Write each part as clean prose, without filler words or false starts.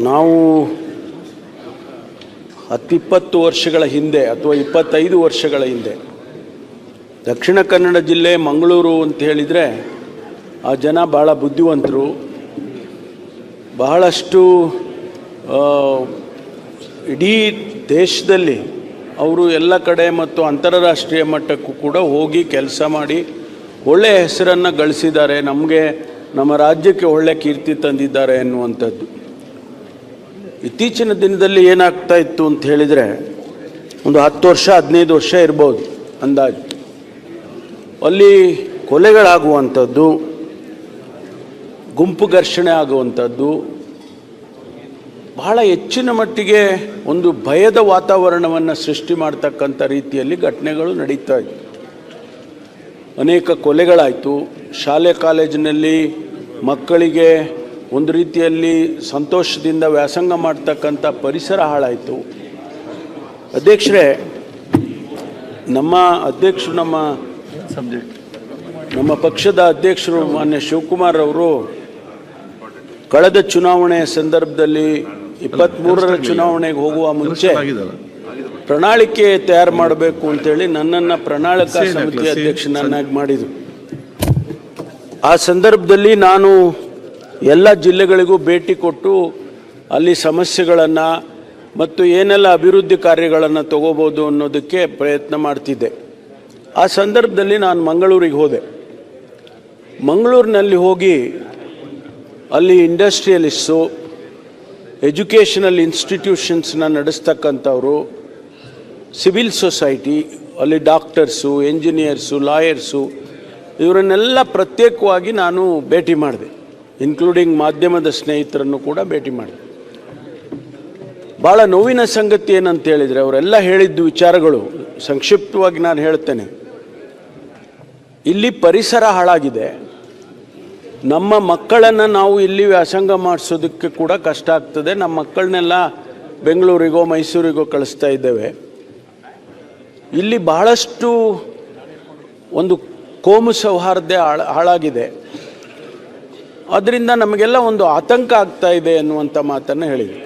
ನಾವು 10-20 ವರ್ಷಗಳ ಹಿಂದೆ ಅಥವಾ 25 ವರ್ಷಗಳ ಹಿಂದೆ ದಕ್ಷಿಣ ಕನ್ನಡ ಜಿಲ್ಲೆ ಮಂಗಳೂರು ಅಂತ ಹೇಳಿದರೆ ಆ ಜನ ಭಾಳ ಬುದ್ಧಿವಂತರು, ಬಹಳಷ್ಟು ಇಡೀ ದೇಶದಲ್ಲಿ ಅವರು ಎಲ್ಲ ಕಡೆ ಮತ್ತು ಅಂತಾರಾಷ್ಟ್ರೀಯ ಮಟ್ಟಕ್ಕೂ ಕೂಡ ಹೋಗಿ ಕೆಲಸ ಮಾಡಿ ಒಳ್ಳೆಯ ಹೆಸರನ್ನು ಗಳಿಸಿದ್ದಾರೆ, ನಮಗೆ ನಮ್ಮ ರಾಜ್ಯಕ್ಕೆ ಒಳ್ಳೆಯ ಕೀರ್ತಿ ತಂದಿದ್ದಾರೆ ಎನ್ನುವಂಥದ್ದು. ಇತ್ತೀಚಿನ ದಿನದಲ್ಲಿ ಏನಾಗ್ತಾ ಇತ್ತು ಅಂತ ಹೇಳಿದರೆ ಒಂದು 10 ವರ್ಷ 15 ವರ್ಷ ಇರ್ಬೋದು ಅಂದಾಜು, ಅಲ್ಲಿ ಕೊಲೆಗಳಾಗುವಂಥದ್ದು, ಗುಂಪು ಘರ್ಷಣೆ ಆಗುವಂಥದ್ದು, ಬಹಳ ಹೆಚ್ಚಿನ ಮಟ್ಟಿಗೆ ಒಂದು ಭಯದ ವಾತಾವರಣವನ್ನು ಸೃಷ್ಟಿ ಮಾಡ್ತಕ್ಕಂಥ ರೀತಿಯಲ್ಲಿ ಘಟನೆಗಳು ನಡೀತಾ ಇತ್ತು. ಅನೇಕ ಕೊಲೆಗಳಾಯಿತು. ಶಾಲೆ ಕಾಲೇಜಿನಲ್ಲಿ ಮಕ್ಕಳಿಗೆ ಒಂದು ರೀತಿಯಲ್ಲಿ ಸಂತೋಷದಿಂದ ವ್ಯಾಸಂಗ ಮಾಡ್ತಕ್ಕಂಥ ಪರಿಸರ ಹಾಳಾಯಿತು. ಅಧ್ಯಕ್ಷರೇ, ನಮ್ಮ ಪಕ್ಷದ ಅಧ್ಯಕ್ಷರು ಮಾನ್ಯ ಶಿವಕುಮಾರ್ ಅವರು ಕಳೆದ ಚುನಾವಣೆಯ ಸಂದರ್ಭದಲ್ಲಿ 23ರ ಚುನಾವಣೆಗೆ ಹೋಗುವ ಮುಂಚೆ ಪ್ರಣಾಳಿಕೆ ತಯಾರು ಮಾಡಬೇಕು ಅಂತೇಳಿ ನನ್ನನ್ನು ಪ್ರಣಾಳಿಕಾ ಸಮಿತಿ ಅಧ್ಯಕ್ಷನನ್ನಾಗಿ ಮಾಡಿದರು. ಆ ಸಂದರ್ಭದಲ್ಲಿ ನಾನು ಎಲ್ಲ ಜಿಲ್ಲೆಗಳಿಗೂ ಭೇಟಿ ಕೊಟ್ಟು ಅಲ್ಲಿ ಸಮಸ್ಯೆಗಳನ್ನು ಮತ್ತು ಏನೆಲ್ಲ ಅಭಿವೃದ್ಧಿ ಕಾರ್ಯಗಳನ್ನು ತಗೋಬೋದು ಅನ್ನೋದಕ್ಕೆ ಪ್ರಯತ್ನ ಮಾಡ್ತಿದ್ದೆ. ಆ ಸಂದರ್ಭದಲ್ಲಿ ನಾನು ಮಂಗಳೂರಿಗೆ ಹೋದೆ. ಮಂಗಳೂರಿನಲ್ಲಿ ಹೋಗಿ ಅಲ್ಲಿ ಇಂಡಸ್ಟ್ರಿಯಲಿಸ್ಟು, ಎಜುಕೇಷನಲ್ ಇನ್ಸ್ಟಿಟ್ಯೂಷನ್ಸ್ನ ನಡೆಸ್ತಕ್ಕಂಥವರು, ಸಿವಿಲ್ ಸೊಸೈಟಿ, ಅಲ್ಲಿ ಡಾಕ್ಟರ್ಸು, ಎಂಜಿನಿಯರ್ಸು, ಲಾಯರ್ಸು, ಇವರನ್ನೆಲ್ಲ ಪ್ರತ್ಯೇಕವಾಗಿ ನಾನು ಭೇಟಿ ಮಾಡಿದೆ. ಇನ್ಕ್ಲೂಡಿಂಗ್ ಮಾಧ್ಯಮದ ಸ್ನೇಹಿತರನ್ನು ಕೂಡ ಭೇಟಿ ಮಾಡಿದೆ. ಭಾಳ ನೋವಿನ ಸಂಗತಿ ಏನಂತ ಹೇಳಿದರೆ, ಅವರೆಲ್ಲ ಹೇಳಿದ್ದು ವಿಚಾರಗಳು ಸಂಕ್ಷಿಪ್ತವಾಗಿ ನಾನು ಹೇಳ್ತೇನೆ. ಇಲ್ಲಿ ಪರಿಸರ ಹಾಳಾಗಿದೆ, ನಮ್ಮ ಮಕ್ಕಳನ್ನು ನಾವು ಇಲ್ಲಿ ವ್ಯಾಸಂಗ ಮಾಡಿಸೋದಕ್ಕೆ ಕೂಡ ಕಷ್ಟ ಆಗ್ತದೆ. ನಮ್ಮ ಮಕ್ಕಳನ್ನೆಲ್ಲ ಬೆಂಗಳೂರಿಗೋ ಮೈಸೂರಿಗೋ ಕಳಿಸ್ತಾ ಇದ್ದೇವೆ. ಇಲ್ಲಿ ಬಹಳಷ್ಟು ಒಂದು ಕೋಮು ಸೌಹಾರ್ದ ಹಾಳಾಗಿದೆ. ಅದರಿಂದ ನಮಗೆಲ್ಲ ಒಂದು ಆತಂಕ ಆಗ್ತಾ ಇದೆ ಅನ್ನುವಂಥ ಮಾತನ್ನು ಹೇಳಿದೆ.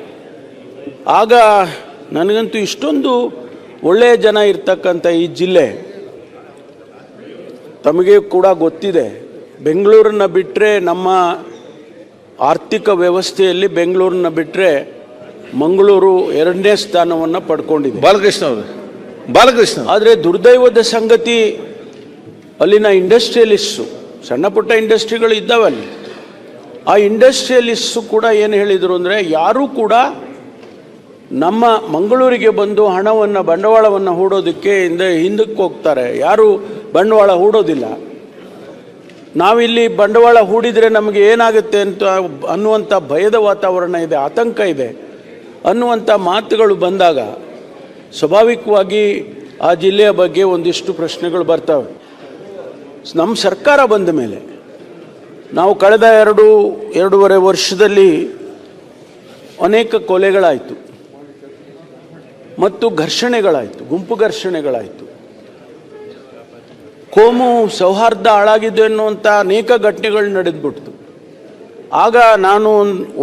ಆಗ ನನಗಂತೂ ಇಷ್ಟೊಂದು ಒಳ್ಳೆಯ ಜನ ಇರ್ತಕ್ಕಂಥ ಈ ಜಿಲ್ಲೆ, ತಮಗೆ ಕೂಡ ಗೊತ್ತಿದೆ, ಬೆಂಗಳೂರನ್ನ ಬಿಟ್ಟರೆ ನಮ್ಮ ಆರ್ಥಿಕ ವ್ಯವಸ್ಥೆಯಲ್ಲಿ ಬೆಂಗಳೂರನ್ನ ಬಿಟ್ಟರೆ ಮಂಗಳೂರು 2ನೇ ಸ್ಥಾನವನ್ನು ಪಡ್ಕೊಂಡಿದೆ. ಬಾಲಕೃಷ್ಣ ಆದರೆ ದುರ್ದೈವದ ಸಂಗತಿ, ಅಲ್ಲಿನ ಇಂಡಸ್ಟ್ರಿಯಲಿಸ್ಟು, ಸಣ್ಣ ಪುಟ್ಟ ಇಂಡಸ್ಟ್ರಿಗಳು ಇದ್ದಾವಲ್ಲಿ, ಆ ಇಂಡಸ್ಟ್ರಿಯಲಿಸ್ಟು ಕೂಡ ಏನು ಹೇಳಿದರು ಅಂದರೆ, ಯಾರೂ ಕೂಡ ನಮ್ಮ ಮಂಗಳೂರಿಗೆ ಬಂದು ಹಣವನ್ನು ಬಂಡವಾಳವನ್ನು ಹೂಡೋದಕ್ಕೆ ಹಿಂದಕ್ಕೆ ಹೋಗ್ತಾರೆ, ಯಾರೂ ಬಂಡವಾಳ ಹೂಡೋದಿಲ್ಲ. ನಾವಿಲ್ಲಿ ಬಂಡವಾಳ ಹೂಡಿದರೆ ನಮಗೆ ಏನಾಗುತ್ತೆ ಅಂತ ಅನ್ನುವಂಥ ಭಯದ ವಾತಾವರಣ ಇದೆ, ಆತಂಕ ಇದೆ ಅನ್ನುವಂಥ ಮಾತುಗಳು ಬಂದಾಗ ಸ್ವಾಭಾವಿಕವಾಗಿ ಆ ಜಿಲ್ಲೆಯ ಬಗ್ಗೆ ಒಂದಿಷ್ಟು ಪ್ರಶ್ನೆಗಳು ಬರ್ತವೆ. ನಮ್ಮ ಸರ್ಕಾರ ಬಂದ ಮೇಲೆ ನಾವು ಕಳೆದ 2-2.5 ವರ್ಷದಲ್ಲಿ ಅನೇಕ ಕೊಲೆಗಳಾಯಿತು ಮತ್ತು ಘರ್ಷಣೆಗಳಾಯಿತು, ಗುಂಪು ಘರ್ಷಣೆಗಳಾಯಿತು, ಕೋಮು ಸೌಹಾರ್ದ ಹಾಳಾಗಿದೆ ಅನ್ನುವಂಥ ಅನೇಕ ಘಟನೆಗಳು ನಡೆದ್ಬಿಡ್ತು. ಆಗ ನಾನು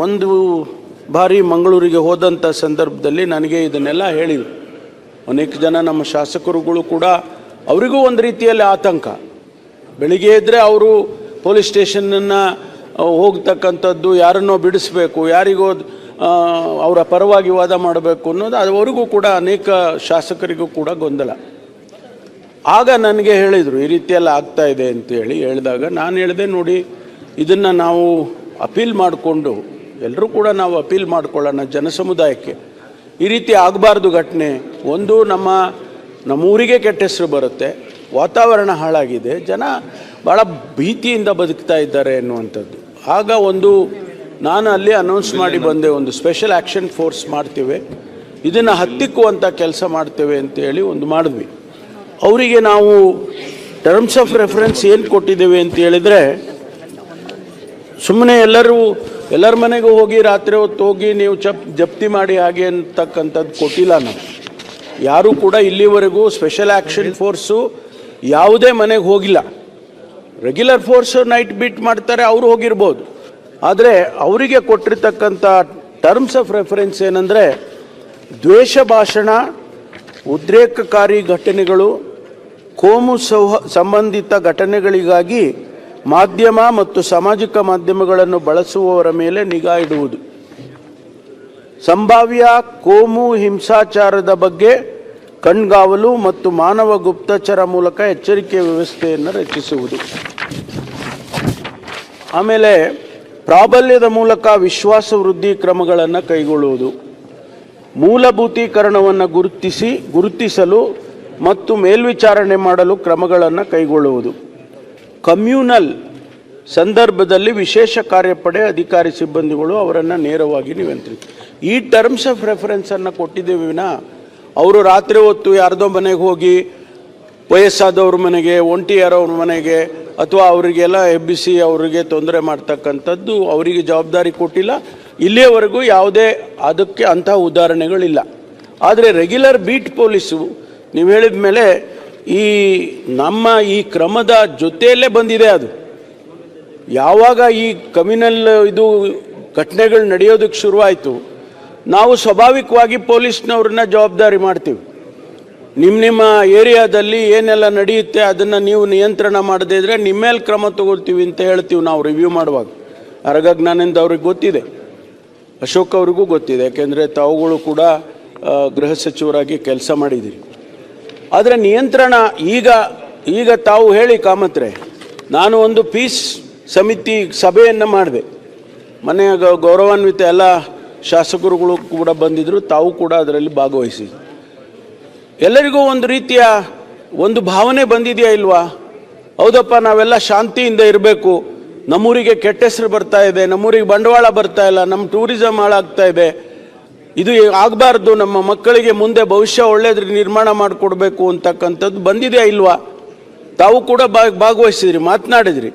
ಒಂದು ಬಾರಿ ಮಂಗಳೂರಿಗೆ ಹೋದಂಥ ಸಂದರ್ಭದಲ್ಲಿ ನನಗೆ ಇದನ್ನೆಲ್ಲ ಹೇಳಿದರು. ಅನೇಕ ಜನ ನಮ್ಮ ಶಾಸಕರುಗಳು ಕೂಡ, ಅವರಿಗೂ ಒಂದು ರೀತಿಯಲ್ಲಿ ಆತಂಕ. ಬೆಳಿಗ್ಗೆ ಇದ್ದರೆ ಅವರು ಪೊಲೀಸ್ ಸ್ಟೇಷನನ್ನು ಹೋಗ್ತಕ್ಕಂಥದ್ದು, ಯಾರನ್ನೋ ಬಿಡಿಸ್ಬೇಕು, ಯಾರಿಗೋ ಅವರ ಪರವಾಗಿ ವಾದ ಮಾಡಬೇಕು ಅನ್ನೋದು ಅವರಿಗೂ ಕೂಡ, ಅನೇಕ ಶಾಸಕರಿಗೂ ಕೂಡ ಗೊಂದಲ. ಆಗ ನನಗೆ ಹೇಳಿದರು, ಈ ರೀತಿಯೆಲ್ಲ ಆಗ್ತಾ ಇದೆ ಅಂತೇಳಿ ಹೇಳಿದಾಗ ನಾನು ಹೇಳಿದೆ, ನೋಡಿ ಇದನ್ನು ನಾವು ಅಪೀಲ್ ಮಾಡಿಕೊಂಡು, ಎಲ್ಲರೂ ಕೂಡ ನಾವು ಅಪೀಲ್ ಮಾಡ್ಕೊಳ್ಳೋಣ ಜನಸಮುದಾಯಕ್ಕೆ, ಈ ರೀತಿ ಆಗಬಾರ್ದು ಘಟನೆ. ಒಂದು ನಮ್ಮ ಊರಿಗೆ ಕೆಟ್ಟ ಹೆಸರು ಬರುತ್ತೆ, ವಾತಾವರಣ ಹಾಳಾಗಿದೆ, ಜನ ಭಾಳ ಭೀತಿಯಿಂದ ಬದುಕ್ತಾ ಇದ್ದಾರೆ ಎನ್ನುವಂಥದ್ದು. ಆಗ ನಾನು ಅಲ್ಲಿ ಅನೌನ್ಸ್ ಮಾಡಿ ಬಂದೆ, ಒಂದು ಸ್ಪೆಷಲ್ ಆ್ಯಕ್ಷನ್ ಫೋರ್ಸ್ ಮಾಡ್ತೇವೆ, ಇದನ್ನು ಹತ್ತಿಕ್ಕುವಂಥ ಕೆಲಸ ಮಾಡ್ತೇವೆ ಅಂತೇಳಿ ಮಾಡಿದ್ವಿ. ಅವರಿಗೆ ನಾವು ಟರ್ಮ್ಸ್ ಆಫ್ ರೆಫರೆನ್ಸ್ ಏನು ಕೊಟ್ಟಿದ್ದೇವೆ ಅಂತ ಹೇಳಿದರೆ, ಸುಮ್ಮನೆ ಎಲ್ಲರ ಮನೆಗೂ ಹೋಗಿ ರಾತ್ರಿ ಹೊತ್ತು ಹೋಗಿ ನೀವು ಜಪ್ತಿ ಮಾಡಿ ಹಾಗೆ ಅಂತಕ್ಕಂಥದ್ದು ಕೊಟ್ಟಿಲ್ಲ. ನಾವು ಯಾರೂ ಕೂಡ ಇಲ್ಲಿವರೆಗೂ ಸ್ಪೆಷಲ್ ಆ್ಯಕ್ಷನ್ ಫೋರ್ಸು ಯಾವುದೇ ಮನೆಗೆ ಹೋಗಿಲ್ಲ. ರೆಗ್ಯುಲರ್ ಫೋರ್ಸು ನೈಟ್ ಬೀಟ್ ಮಾಡ್ತಾರೆ, ಅವರು ಹೋಗಿರ್ಬೋದು. ಆದರೆ ಅವರಿಗೆ ಕೊಟ್ಟಿರ್ತಕ್ಕಂಥ ಟರ್ಮ್ಸ್ ಆಫ್ ರೆಫರೆನ್ಸ್ ಏನಂದರೆ, ದ್ವೇಷ ಭಾಷಣ, ಉದ್ರೇಕಕಾರಿ ಘಟನೆಗಳು, ಕೋಮು ಸಂಬಂಧಿತ ಘಟನೆಗಳಿಗಾಗಿ ಮಾಧ್ಯಮ ಮತ್ತು ಸಾಮಾಜಿಕ ಮಾಧ್ಯಮಗಳನ್ನು ಬಳಸುವವರ ಮೇಲೆ ನಿಗಾ ಇಡುವುದು, ಸಂಭಾವ್ಯ ಕೋಮು ಹಿಂಸಾಚಾರದ ಬಗ್ಗೆ ಕಣ್ಗಾವಲು ಮತ್ತು ಮಾನವ ಗುಪ್ತಚರ ಮೂಲಕ ಎಚ್ಚರಿಕೆ ವ್ಯವಸ್ಥೆಯನ್ನು ರಚಿಸುವುದು. ಆಮೇಲೆ ಪ್ರಾಬಲ್ಯದ ಮೂಲಕ ವಿಶ್ವಾಸ ವೃದ್ಧಿ ಕ್ರಮಗಳನ್ನು ಕೈಗೊಳ್ಳುವುದು, ಮೂಲಭೂತೀಕರಣವನ್ನು ಗುರುತಿಸಲು ಮತ್ತು ಮೇಲ್ವಿಚಾರಣೆ ಮಾಡಲು ಕ್ರಮಗಳನ್ನು ಕೈಗೊಳ್ಳುವುದು, ಕಮ್ಯುನಲ್ ಸಂದರ್ಭದಲ್ಲಿ ವಿಶೇಷ ಕಾರ್ಯಪಡೆ ಅಧಿಕಾರಿ ಸಿಬ್ಬಂದಿಗಳು ಅವರನ್ನು ನೇರವಾಗಿ ನಿಯಂತ್ರಿಸಿ. ಈ ಟರ್ಮ್ಸ್ ಆಫ್ ರೆಫರೆನ್ಸನ್ನು ಕೊಟ್ಟಿದ್ದೇವೆ ವಿನಾ ಅವರು ರಾತ್ರಿ ಹೊತ್ತು ಯಾರ್ದೋ ಮನೆಗೆ ಹೋಗಿ, ವಯಸ್ಸಾದವ್ರ ಮನೆಗೆ, ಒಂಟಿಯಾರವ್ರ ಮನೆಗೆ ಅಥವಾ ಅವರಿಗೆಲ್ಲ ಎಬ್ಬಿಸಿ ಅವರಿಗೆ ತೊಂದರೆ ಮಾಡ್ತಕ್ಕಂಥದ್ದು ಅವರಿಗೆ ಜವಾಬ್ದಾರಿ ಕೊಟ್ಟಿಲ್ಲ. ಇಲ್ಲಿಯವರೆಗೂ ಯಾವುದೇ ಅದಕ್ಕೆ ಅಂಥ ಉದಾಹರಣೆಗಳಿಲ್ಲ. ಆದರೆ ರೆಗ್ಯುಲರ್ ಬೀಟ್ ಪೊಲೀಸು ನೀವು ಹೇಳಿದ ಮೇಲೆ ಈ ನಮ್ಮ ಈ ಕ್ರಮದ ಜೊತೆಯಲ್ಲೇ ಬಂದಿದೆ. ಅದು ಯಾವಾಗ ಈ ಕಮ್ಯುನಲ್ ಇದು ಘಟನೆಗಳು ನಡೆಯೋದಕ್ಕೆ ಶುರುವಾಯಿತು, ನಾವು ಸ್ವಾಭಾವಿಕವಾಗಿ ಪೊಲೀಸ್ನವ್ರನ್ನ ಜವಾಬ್ದಾರಿ ಮಾಡ್ತೀವಿ. ನಿಮ್ಮ ಏರಿಯಾದಲ್ಲಿ ಏನೆಲ್ಲ ನಡೆಯುತ್ತೆ ಅದನ್ನು ನೀವು ನಿಯಂತ್ರಣ ಮಾಡದೇ ಇದ್ದರೆ ನಿಮ್ಮ ಮೇಲೆ ಕ್ರಮ ತಗೊಳ್ತೀವಿ ಅಂತ ಹೇಳ್ತೀವಿ ನಾವು ರಿವ್ಯೂ ಮಾಡುವಾಗ. ಅರಗಜ್ಞಾನದಿಂದ ಅವ್ರಿಗೆ ಗೊತ್ತಿದೆ, ಅಶೋಕ್ ಅವ್ರಿಗೂ ಗೊತ್ತಿದೆ, ಯಾಕೆಂದರೆ ತಾವುಗಳು ಕೂಡ ಗೃಹ ಸಚಿವರಾಗಿ ಕೆಲಸ ಮಾಡಿದ್ದೀರಿ. ಆದರೆ ನಿಯಂತ್ರಣ ಈಗ ತಾವು ಹೇಳಿ ಕಾಮತ್ರೆ, ನಾನು ಒಂದು ಪೀಸ್ ಸಮಿತಿ ಸಭೆಯನ್ನು ಮಾಡಿದೆ. ಮೊನ್ನೆ ಗೌರವಾನ್ವಿತ ಎಲ್ಲ ಶಾಸಕರುಗಳು ಕೂಡ ಬಂದಿದ್ದರು, ತಾವು ಕೂಡ ಅದರಲ್ಲಿ ಭಾಗವಹಿಸಿದ್ರು. ಎಲ್ಲರಿಗೂ ಒಂದು ರೀತಿಯ ಒಂದು ಭಾವನೆ ಬಂದಿದೆಯಾ ಇಲ್ವಾ? ಹೌದಪ್ಪ, ನಾವೆಲ್ಲ ಶಾಂತಿಯಿಂದ ಇರಬೇಕು, ನಮ್ಮೂರಿಗೆ ಕೆಟ್ಟ ಹೆಸರು ಬರ್ತಾ ಇದೆ, ನಮ್ಮೂರಿಗೆ ಬಂಡವಾಳ ಬರ್ತಾ ಇಲ್ಲ, ನಮ್ಮ ಟೂರಿಸಂ ಹಾಳಾಗ್ತಾ ಇದೆ, ಇದು ಆಗಬಾರ್ದು, ನಮ್ಮ ಮಕ್ಕಳಿಗೆ ಮುಂದೆ ಭವಿಷ್ಯ ಒಳ್ಳೆಯದ್ರ ನಿರ್ಮಾಣ ಮಾಡಿಕೊಡ್ಬೇಕು ಅಂತಕ್ಕಂಥದ್ದು ಬಂದಿದೆಯಾ ಇಲ್ವಾ? ತಾವು ಕೂಡ ಭಾಗವಹಿಸಿದ್ರಿ, ಮಾತನಾಡಿದ್ರಿ.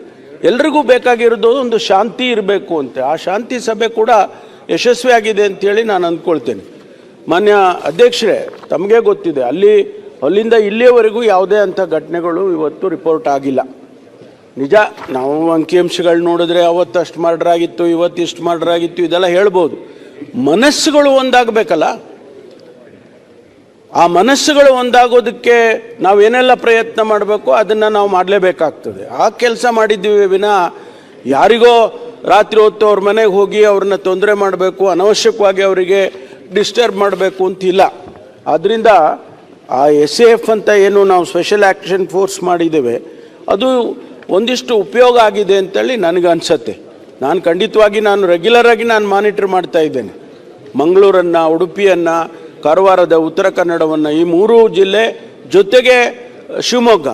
ಎಲ್ರಿಗೂ ಬೇಕಾಗಿರೋದು ಒಂದು ಶಾಂತಿ ಇರಬೇಕು ಅಂತ. ಆ ಶಾಂತಿ ಸಭೆ ಕೂಡ ಯಶಸ್ವಿಯಾಗಿದೆ ಅಂತೇಳಿ ನಾನು ಅಂದ್ಕೊಳ್ತೇನೆ. ಮಾನ್ಯ ಅಧ್ಯಕ್ಷರೇ, ತಮಗೆ ಗೊತ್ತಿದೆ, ಅಲ್ಲಿಂದ ಇಲ್ಲಿಯವರೆಗೂ ಯಾವುದೇ ಅಂಥ ಘಟನೆಗಳು ಇವತ್ತು ರಿಪೋರ್ಟ್ ಆಗಿಲ್ಲ. ನಿಜ, ನಾವು ಅಂಕಿಅಂಶಗಳು ನೋಡಿದ್ರೆ ಅವತ್ತು ಅಷ್ಟು ಮರ್ಡರ್ ಆಗಿತ್ತು, ಇವತ್ತು ಇಷ್ಟು ಮರ್ಡರ್ ಆಗಿತ್ತು, ಇದೆಲ್ಲ ಹೇಳ್ಬೋದು. ಮನಸ್ಸುಗಳು ಒಂದಾಗಬೇಕಲ್ಲ. ಆ ಮನಸ್ಸುಗಳು ಒಂದಾಗೋದಕ್ಕೆ ನಾವೇನೆಲ್ಲ ಪ್ರಯತ್ನ ಮಾಡಬೇಕು ಅದನ್ನು ನಾವು ಮಾಡಲೇಬೇಕಾಗ್ತದೆ. ಆ ಕೆಲಸ ಮಾಡಿದ್ದೀವಿ ವಿನಾ ಯಾರಿಗೋ ರಾತ್ರಿ ಹೊತ್ತು ಅವ್ರ ಮನೆಗೆ ಹೋಗಿ ಅವ್ರನ್ನ ತೊಂದರೆ ಮಾಡಬೇಕು, ಅನವಶ್ಯಕವಾಗಿ ಅವರಿಗೆ ಡಿಸ್ಟರ್ಬ್ ಮಾಡಬೇಕು ಅಂತಿಲ್ಲ. ಆದ್ದರಿಂದ ಆ SAF ಅಂತ ಏನು ನಾವು ಸ್ಪೆಷಲ್ ಆ್ಯಕ್ಷನ್ ಫೋರ್ಸ್ ಮಾಡಿದ್ದೇವೆ, ಅದು ಒಂದಿಷ್ಟು ಉಪಯೋಗ ಆಗಿದೆ ಅಂತೇಳಿ ನನಗೆ ಅನಿಸುತ್ತೆ. ನಾನು ಖಂಡಿತವಾಗಿ ರೆಗ್ಯುಲರಾಗಿ ಮಾನಿಟರ್ ಮಾಡ್ತಾ ಇದ್ದೇನೆ. ಮಂಗಳೂರನ್ನು, ಉಡುಪಿಯನ್ನು, ಕಾರವಾರದ ಉತ್ತರ ಕನ್ನಡವನ್ನು, ಈ 3 ಜಿಲ್ಲೆ ಜೊತೆಗೆ ಶಿವಮೊಗ್ಗ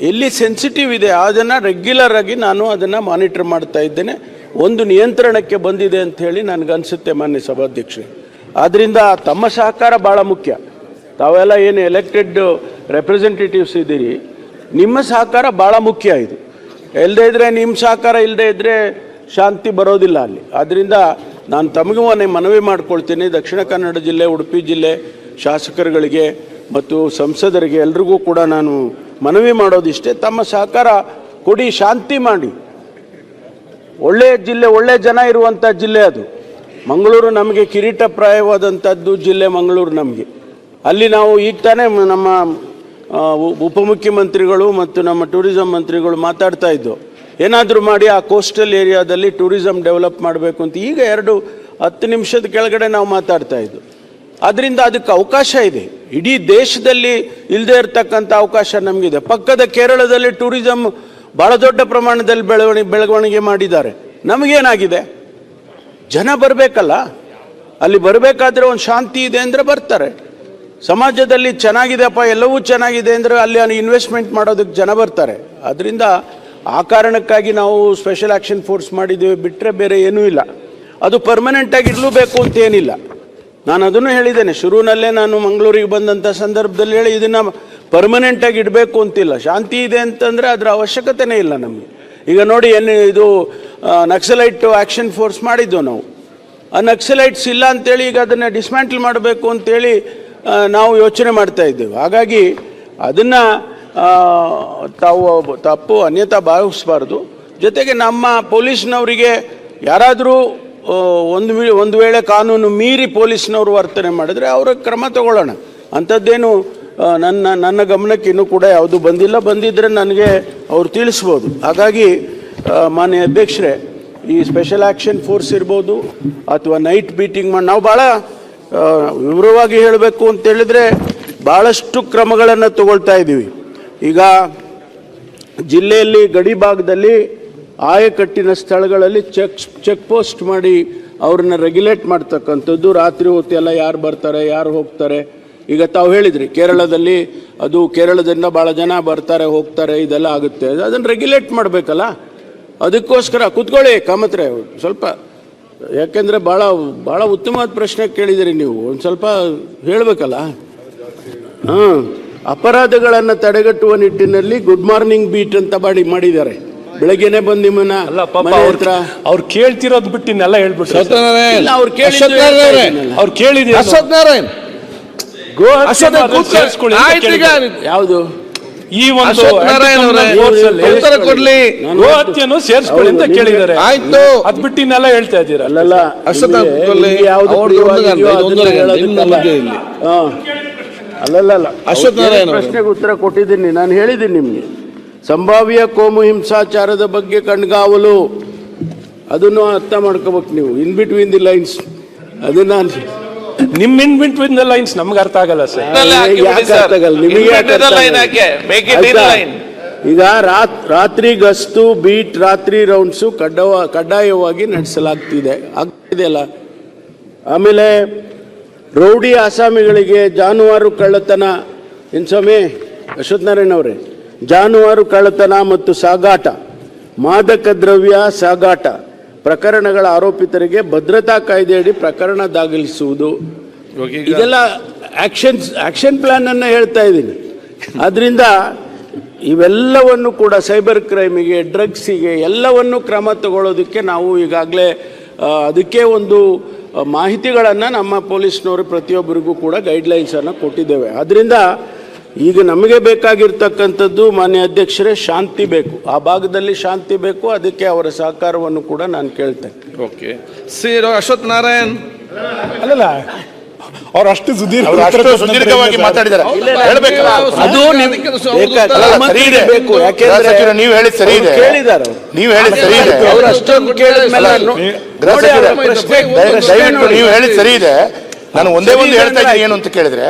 ಎಲ್ಲಿ ಸೆನ್ಸಿಟಿವ್ ಇದೆ ಅದನ್ನು ರೆಗ್ಯುಲರಾಗಿ ನಾನು ಅದನ್ನು ಮಾನಿಟರ್ ಮಾಡ್ತಾ ಇದ್ದೇನೆ. ಒಂದು ನಿಯಂತ್ರಣಕ್ಕೆ ಬಂದಿದೆ ಅಂತ ಹೇಳಿ ನನಗನ್ಸುತ್ತೆ ಮಾನ್ಯ ಸಭಾಧ್ಯಕ್ಷರೇ. ಆದ್ದರಿಂದ ತಮ್ಮ ಸಹಕಾರ ಭಾಳ ಮುಖ್ಯ. ತಾವೆಲ್ಲ ಏನು ಎಲೆಕ್ಟೆಡ್ ರೆಪ್ರೆಸೆಂಟೇಟಿವ್ಸ್ ಇದ್ದೀರಿ, ನಿಮ್ಮ ಸಹಕಾರ ಭಾಳ ಮುಖ್ಯ. ಇದು ಇಲ್ಲದೇ ಇದ್ದರೆ, ನಿಮ್ಮ ಸಹಕಾರ ಇಲ್ಲದೇ ಇದ್ದರೆ ಶಾಂತಿ ಬರೋದಿಲ್ಲ ಅಲ್ಲಿ. ಆದ್ದರಿಂದ ನಾನು ತಮಗೂ ಮನವಿ ಮಾಡ್ಕೊಳ್ತೀನಿ, ದಕ್ಷಿಣ ಕನ್ನಡ ಜಿಲ್ಲೆ, ಉಡುಪಿ ಜಿಲ್ಲೆ ಶಾಸಕರುಗಳಿಗೆ ಮತ್ತು ಸಂಸದರಿಗೆ ಎಲ್ರಿಗೂ ಕೂಡ ನಾನು ಮನವಿ ಮಾಡೋದಿಷ್ಟೇ, ತಮ್ಮ ಸಹಕಾರ ಕೊಡಿ, ಶಾಂತಿ ಮಾಡಿ. ಒಳ್ಳೆಯ ಜಿಲ್ಲೆ, ಒಳ್ಳೆಯ ಜನ ಇರುವಂಥ ಜಿಲ್ಲೆ ಅದು. ಮಂಗಳೂರು ನಮಗೆ ಕಿರೀಟಪ್ರಾಯವಾದಂಥದ್ದು ಜಿಲ್ಲೆ ಮಂಗಳೂರು ನಮಗೆ. ಅಲ್ಲಿ ನಾವು ಈಗ ತಾನೇ ನಮ್ಮ ಉಪಮುಖ್ಯಮಂತ್ರಿಗಳು ಮತ್ತು ನಮ್ಮ ಟೂರಿಸಂ ಮಂತ್ರಿಗಳು ಮಾತಾಡ್ತಾ ಇದ್ದು, ಏನಾದರೂ ಮಾಡಿ ಆ ಕೋಸ್ಟಲ್ ಏರಿಯಾದಲ್ಲಿ ಟೂರಿಸಂ ಡೆವಲಪ್ ಮಾಡಬೇಕು ಅಂತ. ಈಗ 10 ನಿಮಿಷದ ಕೆಳಗಡೆ ನಾವು ಮಾತಾಡ್ತಾ ಇದ್ದು. ಆದ್ದರಿಂದ ಅದಕ್ಕೆ ಅವಕಾಶ ಇದೆ. ಇಡೀ ದೇಶದಲ್ಲಿ ಇಲ್ಲದೆ ಇರತಕ್ಕಂಥ ಅವಕಾಶ ನಮಗಿದೆ. ಪಕ್ಕದ ಕೇರಳದಲ್ಲಿ ಟೂರಿಸಂ ಭಾಳ ದೊಡ್ಡ ಪ್ರಮಾಣದಲ್ಲಿ ಬೆಳವಣಿಗೆ ಮಾಡಿದ್ದಾರೆ. ನಮಗೇನಾಗಿದೆ? ಜನ ಬರಬೇಕಲ್ಲ. ಅಲ್ಲಿ ಬರಬೇಕಾದ್ರೆ ಒಂದು ಶಾಂತಿ ಇದೆ ಅಂದರೆ ಬರ್ತಾರೆ. ಸಮಾಜದಲ್ಲಿ ಚೆನ್ನಾಗಿದೆಪ್ಪ, ಎಲ್ಲವೂ ಚೆನ್ನಾಗಿದೆ ಅಂದರೆ ಅಲ್ಲಿ ಇನ್ವೆಸ್ಟ್ಮೆಂಟ್ ಮಾಡೋದಕ್ಕೆ ಜನ ಬರ್ತಾರೆ. ಅದರಿಂದ ಆ ಕಾರಣಕ್ಕಾಗಿ ನಾವು ಸ್ಪೆಷಲ್ ಆ್ಯಕ್ಷನ್ ಫೋರ್ಸ್ ಮಾಡಿದ್ದೇವೆ, ಬಿಟ್ಟರೆ ಬೇರೆ ಏನೂ ಇಲ್ಲ. ಅದು ಪರ್ಮನೆಂಟಾಗಿ ಇರಲೇಬೇಕು ಅಂತ ಏನಿಲ್ಲ. ನಾನು ಅದನ್ನು ಹೇಳಿದ್ದೇನೆ, ಶುರುವಿನಲ್ಲೇ ನಾನು ಮಂಗಳೂರಿಗೆ ಬಂದಂಥ ಸಂದರ್ಭದಲ್ಲಿ ಹೇಳಿ, ಇದನ್ನು ಪರ್ಮನೆಂಟಾಗಿ ಇಡಬೇಕು ಅಂತಿಲ್ಲ. ಶಾಂತಿ ಇದೆ ಅಂತಂದರೆ ಅದರ ಅವಶ್ಯಕತೆನೇ ಇಲ್ಲ ನಮಗೆ. ಈಗ ನೋಡಿ, ಇದು ನಕ್ಸಲೈಟ್ ಆ್ಯಕ್ಷನ್ ಫೋರ್ಸ್ ಮಾಡಿದ್ದು ನಾವು. ಆ ನಕ್ಸಲೈಟ್ಸ್ ಇಲ್ಲ ಅಂತೇಳಿ ಈಗ ಅದನ್ನು ಡಿಸ್ಮ್ಯಾಂಟಲ್ ಮಾಡಬೇಕು ಅಂತೇಳಿ ನಾವು ಯೋಚನೆ ಮಾಡ್ತಾ ಇದ್ದೇವೆ. ಹಾಗಾಗಿ ಅದನ್ನು ತಾವು ತಪ್ಪು ಅನ್ಯತಾ ಭಾವಿಸಬಾರ್ದು. ಜೊತೆಗೆ ನಮ್ಮ ಪೊಲೀಸ್ನವರಿಗೆ ಯಾರಾದರೂ ಒಂದು ವೇಳೆ ಕಾನೂನು ಮೀರಿ ಪೊಲೀಸ್ನವರು ವರ್ತನೆ ಮಾಡಿದ್ರೆ ಅವರ ಕ್ರಮ ತಗೊಳ್ಳೋಣ. ಅಂಥದ್ದೇನು ನನ್ನ ಗಮನಕ್ಕೆ ಇನ್ನೂ ಕೂಡ ಯಾವುದು ಬಂದಿದ್ದರೆ ನನಗೆ ಅವ್ರು ತಿಳಿಸ್ಬೋದು. ಹಾಗಾಗಿ ಮಾನ್ಯ ಅಧ್ಯಕ್ಷರೇ, ಈ ಸ್ಪೆಷಲ್ ಆ್ಯಕ್ಷನ್ ಫೋರ್ಸ್ ಇರ್ಬೋದು ಅಥವಾ ನೈಟ್ ಬೀಟಿಂಗ್ ಮಾಡಿ ನಾವು ಭಾಳ ವಿವರವಾಗಿ ಹೇಳಬೇಕು ಅಂತೇಳಿದರೆ ಭಾಳಷ್ಟು ಕ್ರಮಗಳನ್ನು ತಗೊಳ್ತಾ ಇದ್ದೀವಿ. ಈಗ ಜಿಲ್ಲೆಯಲ್ಲಿ ಗಡಿ ಭಾಗದಲ್ಲಿ ಆಯಕಟ್ಟಿನ ಸ್ಥಳಗಳಲ್ಲಿ ಚೆಕ್ ಪೋಸ್ಟ್ ಮಾಡಿ ಅವ್ರನ್ನ ರೆಗ್ಯುಲೇಟ್ ಮಾಡ್ತಕ್ಕಂಥದ್ದು. ರಾತ್ರಿ ಹೊತ್ತೆಲ್ಲ ಯಾರು ಬರ್ತಾರೆ, ಯಾರು ಹೋಗ್ತಾರೆ. ಈಗ ತಾವು ಹೇಳಿದ್ರಿ ಕೇರಳದಲ್ಲಿ, ಅದು ಕೇರಳದಿಂದ ಭಾಳ ಜನ ಬರ್ತಾರೆ ಹೋಗ್ತಾರೆ, ಇದೆಲ್ಲ ಆಗುತ್ತೆ. ಅದನ್ನು ರೆಗ್ಯುಲೇಟ್ ಮಾಡಬೇಕಲ್ಲ. ಅದಕ್ಕೋಸ್ಕರ ಕೂತ್ಕೊಳ್ಳಿ ಕಾಮತ್ರೆ ಸ್ವಲ್ಪ, ಯಾಕೆಂದರೆ ಭಾಳ ಉತ್ತಮವಾದ ಪ್ರಶ್ನೆ ಕೇಳಿದಿರಿ ನೀವು. ಒಂದು ಸ್ವಲ್ಪ ಹೇಳಬೇಕಲ್ಲ. ಅಪರಾಧಗಳನ್ನು ತಡೆಗಟ್ಟುವ ನಿಟ್ಟಿನಲ್ಲಿ ಗುಡ್ ಮಾರ್ನಿಂಗ್ ಬೀಟ್ ಅಂತ ಮಾಡಿದ್ದಾರೆ. ಬೆಳಗ್ಗೆನೆ ಬಂದು ನಿಮ್ಮನ್ನ ಅವ್ರು ಕೇಳ್ತಿರೋದು ಬಿಟ್ಟು ಇನ್ನೆಲ್ಲ ಹೇಳ್ಬಿಟ್ಟು ಅವ್ರು ಕೇಳಿದ್ರು ಯಾವುದು ಈ ಒಂದು ಉತ್ತರ ಕೊಡ್ಲಿ, ಗೋಹತ್ಯೆಯನ್ನು ಸೇರಿಸ್ಕೊಳ್ಳಿ ಅಂತ ಕೇಳಿದ್ದಾರೆ. ಆಯ್ತು, ಅದ್ ಬಿಟ್ಟು ಇನ್ನೆಲ್ಲ ಹೇಳ್ತಾ ಇದ್ದೀರಾ. ಪ್ರಶ್ನೆಗೆ ಉತ್ತರ ಕೊಟ್ಟಿದ್ದೀನಿ. ನಾನು ಹೇಳಿದ್ದೀನಿ ನಿಮ್ಗೆ ಸಂಭಾವ್ಯ ಕೋಮು ಹಿಂಸಾಚಾರದ ಬಗ್ಗೆ ಕಣ್ಗಾವಲು, ಅದನ್ನು ಅರ್ಥ ಮಾಡ್ಕೋಬೇಕು ನೀವು. ಇನ್ ಬಿಟ್ವೀನ್ ದಿ ಲೈನ್ಸ್ ಅದನ್ನ ನಿಮ್ ಇನ್ ಬಿಟ್ವೀನ್ ದಿ ಲೈನ್ಸ್ ನಮ್ಗೆ ಅರ್ಥ ಆಗಲ್ಲ ಸರ್. ಈಗ ರಾತ್ರಿ ಗಸ್ತು, ಬೀಟ್, ರಾತ್ರಿ ರೌಂಡ್ಸು ಕಡ್ಡಾಯವಾಗಿ ನಡೆಸಲಾಗ್ತಿದೆ ಅಲ್ಲ. ಆಮೇಲೆ ರೌಡಿ ಆಸಾಮಿಗಳಿಗೆ ಜಾನುವಾರು ಕಳ್ಳತನ, ಸ್ವಾಮಿ ಅಶ್ವತ್ಥನಾರಾಯಣ ಅವರೇ, ಜಾನುವಾರು ಕಳ್ಳತನ ಮತ್ತು ಸಾಗಾಟ, ಮಾದಕ ದ್ರವ್ಯ ಸಾಗಾಟ ಪ್ರಕರಣಗಳ ಆರೋಪಿತರಿಗೆ ಭದ್ರತಾ ಕಾಯ್ದೆಯಡಿ ಪ್ರಕರಣ ದಾಖಲಿಸುವುದು, ಇದೆಲ್ಲ ಆಕ್ಷನ್ ಪ್ಲಾನ್ ಅನ್ನು ಹೇಳ್ತಾ ಇದ್ದೀನಿ. ಆದ್ರಿಂದ ಇವೆಲ್ಲವನ್ನು ಕೂಡ ಸೈಬರ್ ಕ್ರೈಮಿಗೆ, ಡ್ರಗ್ಸಿಗೆ ಎಲ್ಲವನ್ನು ಕ್ರಮ ತಗೊಳ್ಳೋದಕ್ಕೆ ನಾವು ಈಗಾಗಲೇ ಅದಕ್ಕೆ ಒಂದು ಮಾಹಿತಿಗಳನ್ನು ನಮ್ಮ ಪೊಲೀಸ್ನವರು ಪ್ರತಿಯೊಬ್ಬರಿಗೂ ಕೂಡ ಗೈಡ್ಲೈನ್ಸನ್ನು ಕೊಟ್ಟಿದ್ದೇವೆ. ಅದರಿಂದ ಈಗ ನಮಗೆ ಬೇಕಾಗಿರ್ತಕ್ಕಂಥದ್ದು ಮಾನ್ಯ ಅಧ್ಯಕ್ಷರೇ ಶಾಂತಿ ಬೇಕು, ಆ ಭಾಗದಲ್ಲಿ ಶಾಂತಿ ಬೇಕು. ಅದಕ್ಕೆ ಅವರ ಸಹಕಾರವನ್ನು ಕೂಡ ನಾನು ಕೇಳ್ತೇನೆ. ಓಕೆ ಅಶ್ವಥ್ ನಾರಾಯಣ್ ಅಲ್ಲಲ್ಲ, ಅವ್ರು ಅಷ್ಟು ಸುದೀರ್ಘವಾಗಿ ಮಾತಾಡಿದ್ದಾರೆ. ನೀವು ಹೇಳಿ ಸರಿ ಇದೆ, ನೀವು ಹೇಳಿ ಸರಿ ಇದೆ, ನೀವು ಹೇಳಿ ಸರಿ ಇದೆ. ನಾನು ಒಂದೇ ಒಂದು ಹೇಳ್ತಾ ಇದ್ದೀನಿ, ಏನು ಅಂತ ಕೇಳಿದ್ರೆ,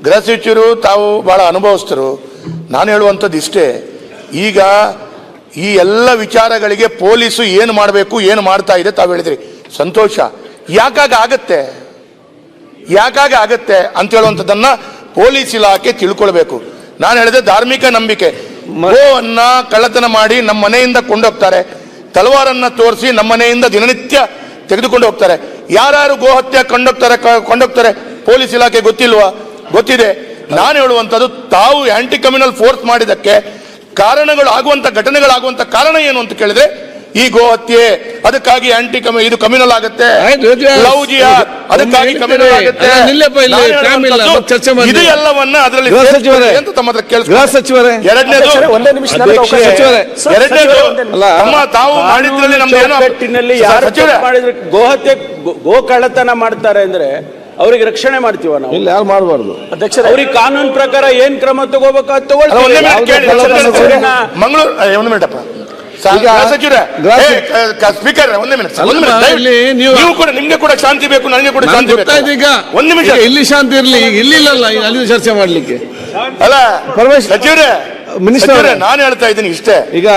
ಗೃಹ ಸಚಿವರು ತಾವು ಬಹಳ ಅನುಭವಸ್ಥರು. ನಾನು ಹೇಳುವಂಥದ್ದು ಇಷ್ಟೇ, ಈಗ ಈ ಎಲ್ಲ ವಿಚಾರಗಳಿಗೆ ಪೊಲೀಸು ಏನು ಮಾಡಬೇಕು, ಏನು ಮಾಡ್ತಾ ಇದೆ ತಾವು ಹೇಳಿದ್ರಿ, ಸಂತೋಷ. ಯಾಕಾಗ ಆಗತ್ತೆ ಅಂತ ಹೇಳುವಂಥದ್ದನ್ನ ಪೊಲೀಸ್ ಇಲಾಖೆ ತಿಳ್ಕೊಳ್ಬೇಕು. ನಾನು ಹೇಳಿದೆ ಧಾರ್ಮಿಕ ನಂಬಿಕೆ, ಗೋವನ್ನ ಕಳ್ಳತನ ಮಾಡಿ ನಮ್ಮ ಮನೆಯಿಂದ ಕೊಂಡೋಗ್ತಾರೆ, ತಲವಾರನ್ನ ತೋರಿಸಿ ನಮ್ಮ ಮನೆಯಿಂದ ದಿನನಿತ್ಯ ತೆಗೆದುಕೊಂಡು ಹೋಗ್ತಾರೆ. ಯಾರು ಗೋಹತ್ಯೆ ಕೊಂಡೋಗ್ತಾರೆ ಪೊಲೀಸ್ ಇಲಾಖೆ ಗೊತ್ತಿಲ್ವಾ? ಗೊತ್ತಿದೆ. ನಾನು ಹೇಳುವಂಥದ್ದು, ತಾವು ಆಂಟಿ ಕಮ್ಯುನಲ್ ಫೋರ್ಸ್ ಮಾಡಿದಕ್ಕೆ ಕಾರಣಗಳಾಗುವಂತ ಘಟನೆಗಳಾಗುವಂತ ಕಾರಣ ಏನು ಅಂತ ಕೇಳಿದ್ರೆ, ಈ ಗೋಹತ್ಯೆ ಅದಕ್ಕಾಗಿ ಇದು ಕಮ್ಯುನಲ್ ಆಗುತ್ತೆ, ಲವ್ ಜಿಹಾದ್ ಅದಕ್ಕಾಗಿ ಕಮ್ಯುನಲ್ ಆಗುತ್ತೆ, ಇದು ಎಲ್ಲವನ್ನ ಅದರಲ್ಲಿ ಅಂತ ತಮ್ಮ ಹತ್ರ ಕೇಳಿಸ್ತಾರೆ. ಎರಡನೇದು ತಾವು ಮಾಡಿದ್ರಲ್ಲಿ ನಮ್ದು ಗೋಹತ್ಯೆ, ಗೋ ಕಳ್ಳತನ ಮಾಡ್ತಾರೆ ಅಂದ್ರೆ ಅವ್ರಿಗೆ ರಕ್ಷಣೆ ಮಾಡ್ತೀವ ನಾವು? ಇಲ್ಲ, ಯಾರು ಮಾಡಬಾರ್ದು ಅಧ್ಯಕ್ಷ. ಅವ್ರಿಗೆ ಕಾನೂನು ಪ್ರಕಾರ ಏನ್ ಕ್ರಮ ತಗೋಬೇಕು ತಗೊಳ್ತೀವಿ. ಮಂಗಳೂರು ಒಂದು ಮಿನಿಟಪ್ಪ ಸ್ಪೀಕರ್, ಒಂದೇ ಮಿನಿಟ್. ನೀವು ಕೂಡ, ನಿಮ್ಗೆ ಕೂಡ ಶಾಂತಿ ಬೇಕು, ನನಗೆ ಕೂಡ ಶಾಂತಿ ಬೇಕು. ಒಂದು ನಿಮಿಷ, ಇಲ್ಲಿ ಶಾಂತಿ ಇರಲಿ, ಇಲ್ಲಿಲ್ಲ ಅಲ್ಲಿ ಚರ್ಚೆ ಮಾಡ್ಲಿಕ್ಕೆ ಅಲ್ಲ ಸಚಿವರೇ, ಮಿನಿಸ್ಟರ್. ನಾನು ಹೇಳ್ತಾ ಇದ್ದೀನಿ ಇಷ್ಟೇ. ಈಗ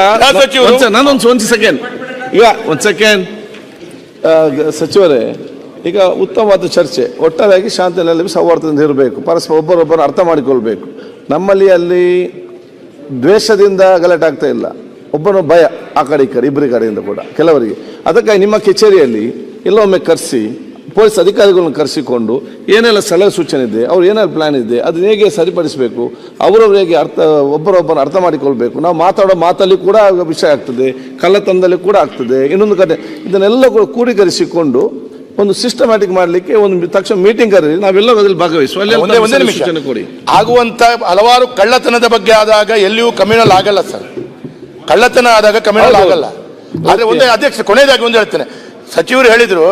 ನಾನೊಂದು ಸೆಕೆಂಡ್, ಈಗ ಒಂದು ಸೆಕೆಂಡ್ ಸಚಿವರೇ, ಈಗ ಉತ್ತಮವಾದ ಚರ್ಚೆ, ಒಟ್ಟಾರೆಯಾಗಿ ಶಾಂತಿಯಲ್ಲಿ ಸೌಹಾರ್ದದಿಂದ ಇರಬೇಕು, ಪರಸ್ಪರ ಒಬ್ಬರೊಬ್ಬರು ಅರ್ಥ ಮಾಡಿಕೊಳ್ಬೇಕು. ನಮ್ಮಲ್ಲಿ ಅಲ್ಲಿ ದ್ವೇಷದಿಂದ ಗಲಾಟೆ ಆಗ್ತಾ ಇಲ್ಲ, ಒಬ್ಬನು ಭಯ, ಆ ಕಡೆ ಈ ಕಡೆ ಇಬ್ಬರಿ ಕಡೆಯಿಂದ ಕೂಡ ಕೆಲವರಿಗೆ. ಅದಕ್ಕಾಗಿ ನಿಮ್ಮ ಕಚೇರಿಯಲ್ಲಿ ಎಲ್ಲೊಮ್ಮೆ ಕರೆಸಿ, ಪೊಲೀಸ್ ಅಧಿಕಾರಿಗಳನ್ನು ಕರೆಸಿಕೊಂಡು ಏನೆಲ್ಲ ಸಲಹೆ ಸೂಚನೆ ಇದೆ, ಅವ್ರು ಏನೆಲ್ಲ ಪ್ಲಾನ್ ಇದೆ, ಅದನ್ನ ಹೇಗೆ ಸರಿಪಡಿಸಬೇಕು, ಅವರವ್ರು ಹೇಗೆ ಒಬ್ಬರೊಬ್ಬರನ್ನು ಅರ್ಥ ಮಾಡಿಕೊಳ್ಬೇಕು. ನಾವು ಮಾತಾಡೋ ಮಾತಲ್ಲಿ ಕೂಡ ವಿಷಯ ಆಗ್ತದೆ, ಕಳ್ಳತನದಲ್ಲಿ ಕೂಡ ಆಗ್ತದೆ, ಇನ್ನೊಂದು ಕಡೆ ಇದನ್ನೆಲ್ಲ ಕೂಡ ಕೂಡೀಕರಿಸಿಕೊಂಡು ಒಂದು ಸಿಸ್ಟಮ್ಯಾಟಿಕ್ ಮಾಡಲಿಕ್ಕೆ ಒಂದು ತಕ್ಷಣ ಮೀಟಿಂಗ್ ಕರೀರಿ, ನಾವೆಲ್ಲ ಅದರಲ್ಲಿ ಭಾಗವಹಿಸುವ. ಸೂಚನೆ ಕೊಡಿ. ಆಗುವಂತ ಹಲವಾರು ಕಳ್ಳತನದ ಬಗ್ಗೆ ಆದಾಗ ಎಲ್ಲಿಯೂ ಕಮ್ಯುನಲ್ ಆಗಲ್ಲ ಸರ್, ಕಳ್ಳತನ ಆದಾಗ ಕಮ್ಯುನಲ್ ಆಗಲ್ಲ. ಆದ್ರೆ ಒಂದೇ ಅಧ್ಯಕ್ಷ, ಕೊನೆಯದಾಗಿ ಒಂದು ಹೇಳ್ತೇನೆ, ಸಚಿವರು ಹೇಳಿದ್ರು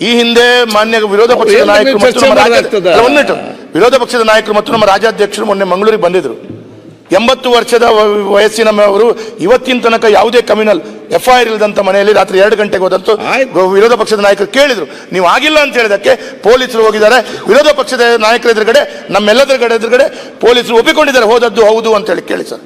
ಈ ಹಿಂದೆ ಮಾನ್ಯ ವಿರೋಧ ಪಕ್ಷದ ನಾಯಕರು ಮತ್ತು ನಮ್ಮ ವಿರೋಧ ಪಕ್ಷದ ನಾಯಕರು ಮತ್ತು ನಮ್ಮ ರಾಜ್ಯಾಧ್ಯಕ್ಷರು ಮೊನ್ನೆ ಮಂಗಳೂರಿಗೆ ಬಂದಿದ್ರು. 80 ವರ್ಷದ ವಯಸ್ಸಿನವರು ಇವತ್ತಿನ ತನಕ ಯಾವುದೇ ಕ್ರಿಮಿನಲ್ FIR ಇಲ್ಲದಂತ ಮನೆಯಲ್ಲಿ ರಾತ್ರಿ 2 ಗಂಟೆಗೆ ಹೋದಂತೂ ವಿರೋಧ ಪಕ್ಷದ ನಾಯಕರು ಕೇಳಿದ್ರು. ನೀವು ಆಗಿಲ್ಲ ಅಂತ ಹೇಳಿದಕ್ಕೆ ಪೊಲೀಸರು ಹೋಗಿದ್ದಾರೆ. ವಿರೋಧ ಪಕ್ಷದ ನಾಯಕರ ಎದುರುಗಡೆ, ನಮ್ಮೆಲ್ಲದರ ಎದುರುಗಡೆ ಪೊಲೀಸರು ಒಪ್ಪಿಕೊಂಡಿದ್ದಾರೆ ಹೋದದ್ದು ಹೌದು ಅಂತ ಹೇಳಿ. ಕೇಳಿ ಸರ್.